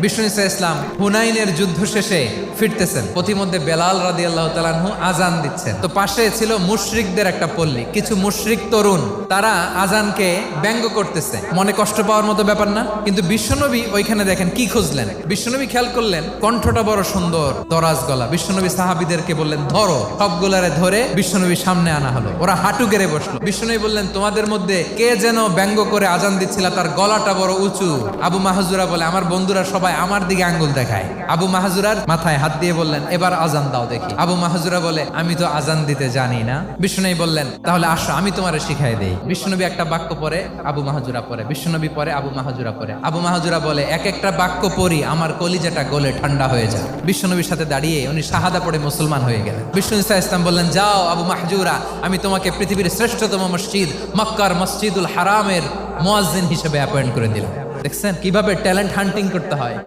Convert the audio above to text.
বিষ্ণু ইসা ইসলাম হুনাইনের যুদ্ধ শেষে ফিরতেছেন, পথিমধ্যে বেলাল রাদিয়াল্লাহু তাআলা আনহু আজান দিচ্ছেন। তো পাশে ছিল মুশরিকদের একটা পল্লী, কিছু মুশরিক তরুণ, তারা আজানকে ব্যঙ্গ করতেছে। মনে কষ্ট পাওয়ার মতো ব্যাপার না, কিন্তু বিশ্বনবী ওইখানে দেখেন কি খুঁজলেন। বিশ্বনবী খেয়াল করলেন কণ্ঠটা বড় সুন্দর, দরাজ গলা। বিশ্বনবী সাহাবীদেরকে বললেন ধরো, সবগুলারে ধরে বিশ্বনবী সামনে আনা হলো। ওরা হাঁটু গেড়ে বসলো। বিশ্বনবী বললেন তোমাদের মধ্যে কে যেন ব্যঙ্গ করে আজান দিচ্ছিল, তার গলাটা বড় উঁচু। আবু মাহজুরা বলে আমার বন্ধুরা সবাই আমার দিকে আঙ্গুল দেখায়। আবু মাহজুরার মাথায় হাত দিয়ে বললেন এবার আজান দাও দেখি। আবু মাহজুরা বলে আমি তো আজান দিতে জানি না। বিশ্বনবী বললেন তাহলে আসো আমি তোমারে শিখাই দেই। বিশ্বনবী একটা বাক্য পরে, আবু মাহজুরা পরে, বিশ্বনবী পরে, আবু মাহজুরা পরে। আবু মাহজুরা বলে এক একটা বাক্য পড়ি আমার কলিজাটা গলে ঠান্ডা হয়ে যায়। বিশ্বনবীর সাথে দাঁড়িয়ে উনি শাহাদা পড়ে মুসলমান হয়ে গেলেন। বিষ্ণু ইসা ইসলাম বললেন যাও আবু মাহজুরা, আমি তোমাকে পৃথিবীর শ্রেষ্ঠতম মসজিদ মক্কার মসজিদুল হারামের মুয়াজ্জিন হিসেবে অ্যাপয়েন্ট করে দিলাম। দেখছেন কিভাবে ট্যালেন্ট হান্টিং করতে হয়।